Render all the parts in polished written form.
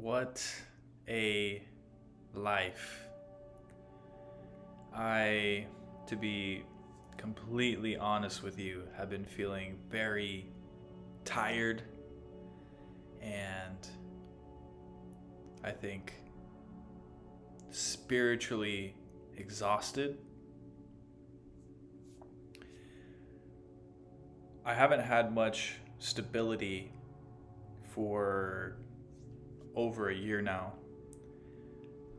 What a life. I, to be completely honest with you, have been feeling very tired and I think spiritually exhausted. I haven't had much stability for over a year now.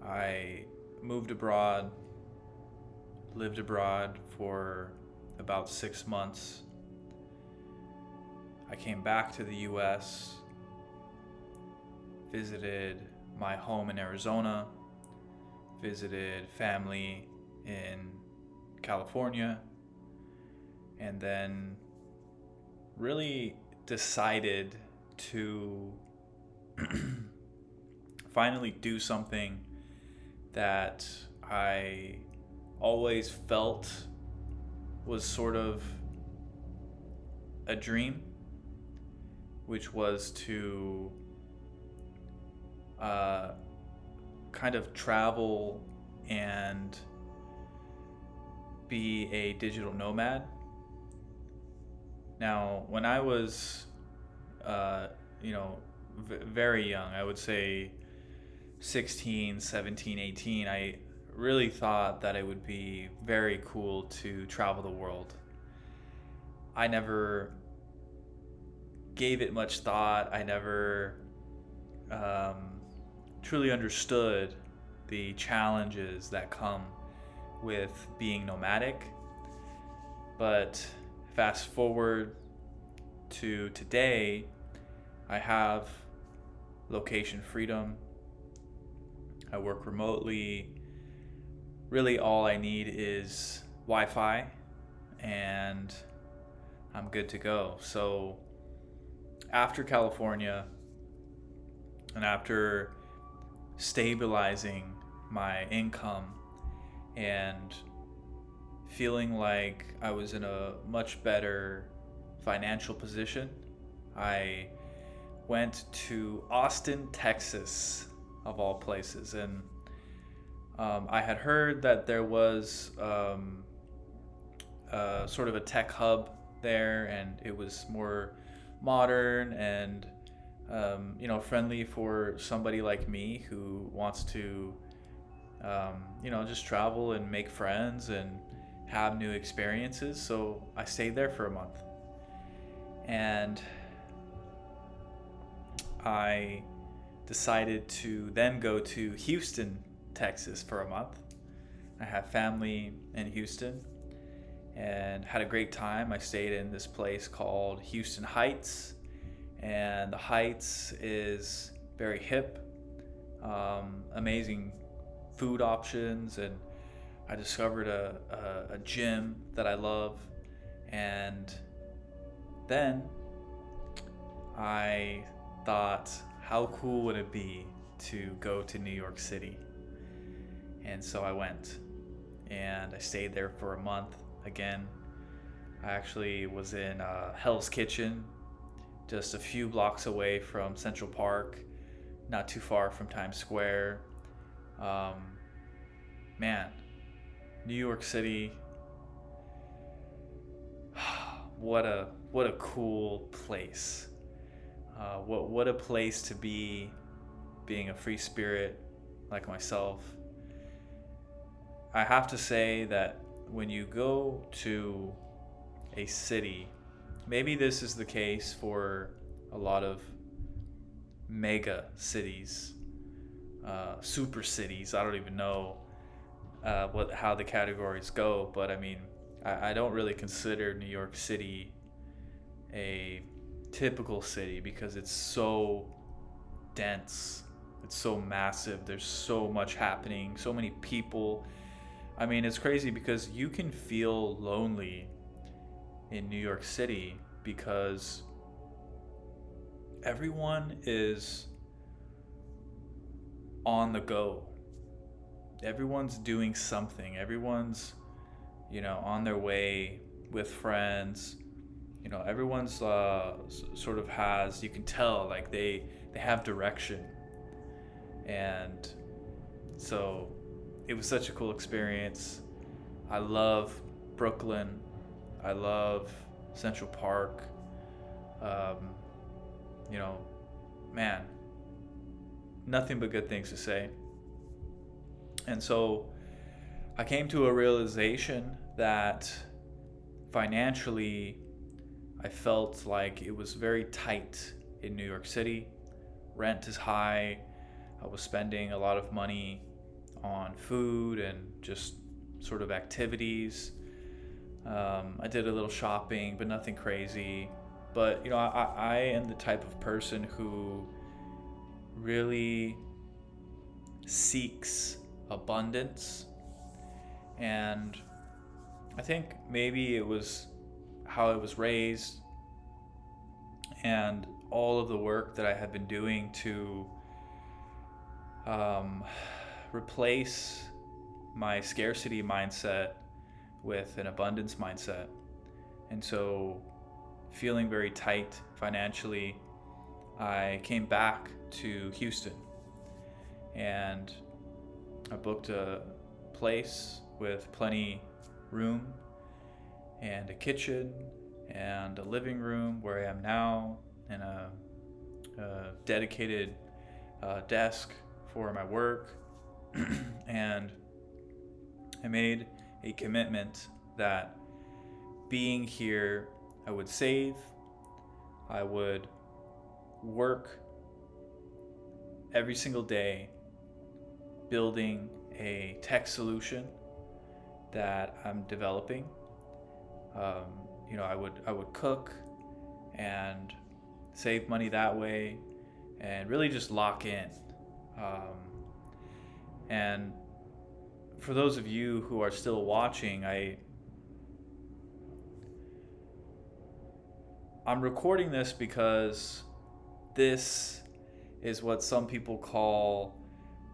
I moved abroad, lived abroad for about 6 months. I came back to the US, visited my home in Arizona, visited family in California, and then really decided to finally do something that I always felt was sort of a dream, which was to kind of travel and be a digital nomad. Now, when I was, very young, I would say 16, 17, 18, I really thought that it would be very cool to travel the world. I never gave it much thought. I never truly understood the challenges that come with being nomadic. But fast forward to today, I have location freedom. I work remotely. Really, all I need is Wi Fi and I'm good to go. So, after California and after stabilizing my income and feeling like I was in a much better financial position, I went to Austin, Texas, of all places. And I had heard that there was sort of a tech hub there, and it was more modern and friendly for somebody like me who wants to just travel and make friends and have new experiences. So I stayed there for a month, and I decided to then go to Houston, Texas for a month. I have family in Houston and had a great time. I stayed in this place called Houston Heights, and the Heights is very hip, amazing food options, and I discovered a gym that I love. And then I thought, how cool would it be to go to New York City? And so I went and I stayed there for a month again. I actually was in Hell's Kitchen, just a few blocks away from Central Park, not too far from Times Square. Man, New York City, what a cool place. What a place to be, being a free spirit like myself. I have to say that when you go to a city, maybe this is the case for a lot of mega cities, super cities. I don't even know how the categories go, but I mean, I don't really consider New York City a typical city because it's so dense, it's so massive, there's so much happening, so many people. I mean, it's crazy because you can feel lonely in New York City because everyone is on the go. Everyone's doing something. Everyone's, on their way with friends. Everyone's sort of has, you can tell, like they have direction. And so it was such a cool experience. I love Brooklyn. I love Central Park. Um, you know, man, nothing but good things to say. And so I came to a realization that financially, I felt like it was very tight in New York City. Rent is high. I was spending a lot of money on food and just sort of activities. I did a little shopping, but nothing crazy. But, I am the type of person who really seeks abundance. And I think maybe it was how I was raised and all of the work that I have been doing to replace my scarcity mindset with an abundance mindset. And so, feeling very tight financially, I came back to Houston and I booked a place with plenty room and a kitchen and a living room where I am now, and a dedicated desk for my work. And I made a commitment that being here, I would save, I would work every single day building a tech solution that I'm developing. I would cook and save money that way and really just lock in. And for those of you who are still watching, I'm recording this because this is what some people call,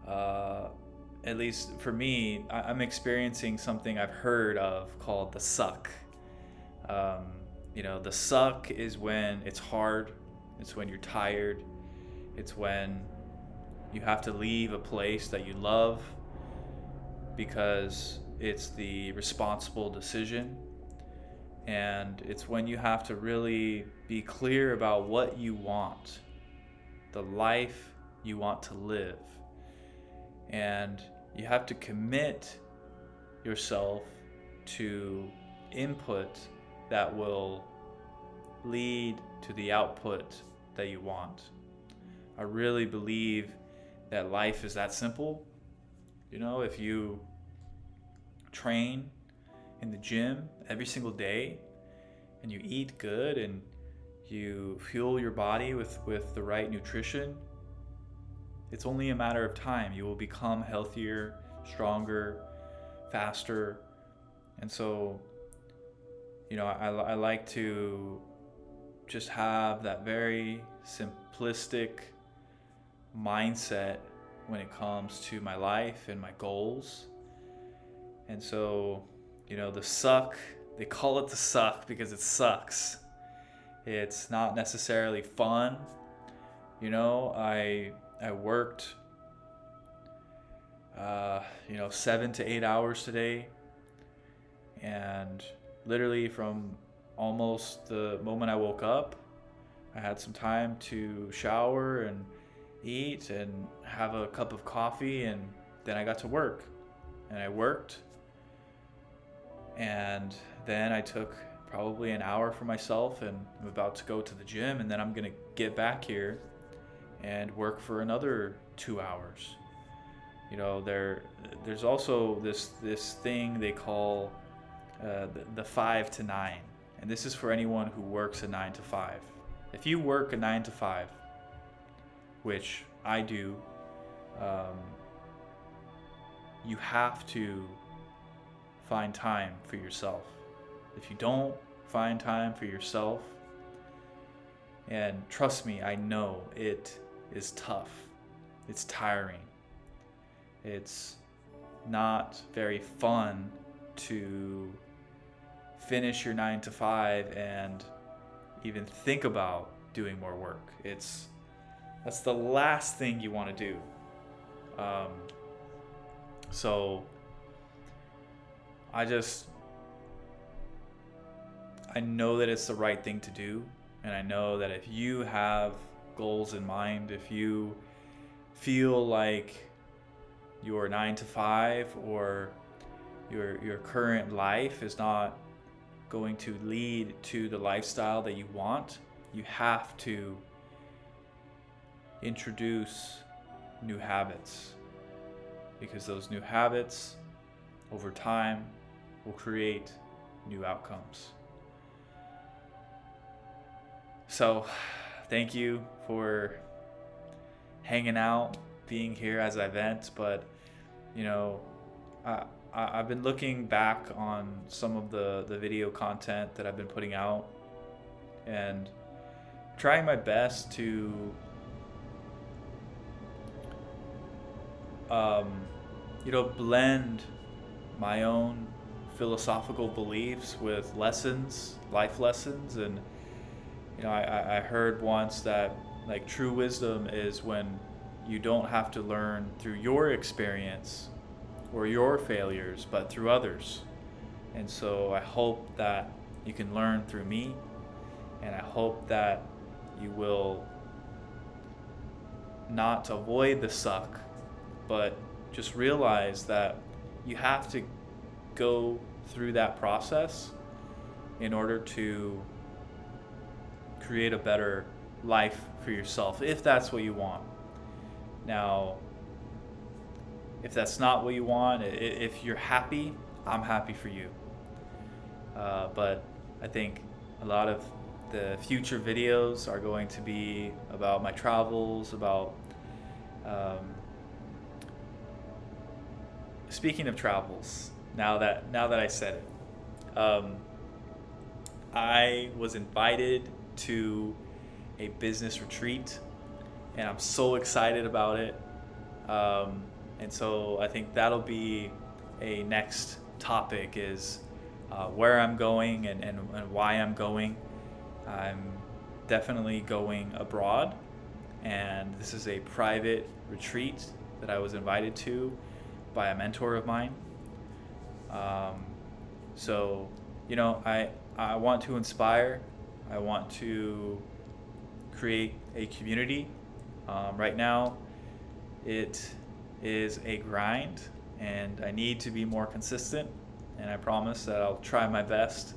at least for me, I'm experiencing something I've heard of called the suck. The suck is when it's hard, it's when you're tired, it's when you have to leave a place that you love because it's the responsible decision. And it's when you have to really be clear about what you want, the life you want to live. And you have to commit yourself to input that will lead to the output that you want. I really believe that life is that simple. If you train in the gym every single day and you eat good and you fuel your body with the right nutrition, it's only a matter of time. You will become healthier, stronger, faster. And so, I like to just have that very simplistic mindset when it comes to my life and my goals. And so, the suck, they call it the suck because it sucks. It's not necessarily fun. I worked 7 to 8 hours today, and literally from almost the moment I woke up, I had some time to shower and eat and have a cup of coffee, and then I got to work. And I worked, and then I took probably an hour for myself, and I'm about to go to the gym, and then I'm gonna get back here and work for another 2 hours. There's also this thing they call the 5 to 9, and this is for anyone who works a 9 to 5. If you work a 9 to 5, which I do, you have to find time for yourself. If you don't find time for yourself, and trust me, I know it is tough. It's tiring. It's not very fun to finish your 9 to 5 and even think about doing more work. That's the last thing you want to do. Um, so I know that it's the right thing to do. And I know that if you have goals in mind, if you feel like your 9 to 5 or your current life is not going to lead to the lifestyle that you want, you have to introduce new habits, because those new habits over time will create new outcomes. So thank you for hanging out, being here as I vent. But I've been looking back on some of the video content that I've been putting out and trying my best to blend my own philosophical beliefs with life lessons. And I heard once that like true wisdom is when you don't have to learn through your experience or your failures, but through others. And so I hope that you can learn through me, and I hope that you will not avoid the suck, but just realize that you have to go through that process in order to create a better life for yourself, if that's what you want. Now, if that's not what you want, if you're happy, I'm happy for you. But I think a lot of the future videos are going to be about my travels, about speaking of travels, now that I said it, I was invited to a business retreat, and I'm so excited about it. And so I think that'll be a next topic, is where I'm going and why I'm going. I'm definitely going abroad, and this is a private retreat that I was invited to by a mentor of mine. So I want to inspire. I want to create a community. Right now, it is a grind, and I need to be more consistent, and I promise that I'll try my best.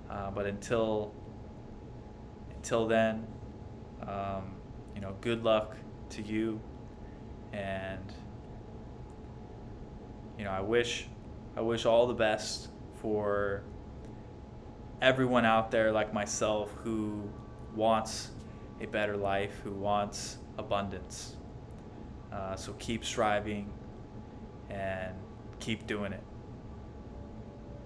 But until then, good luck to you, and I wish all the best for everyone out there like myself who wants a better life, who wants abundance. So keep striving and keep doing it.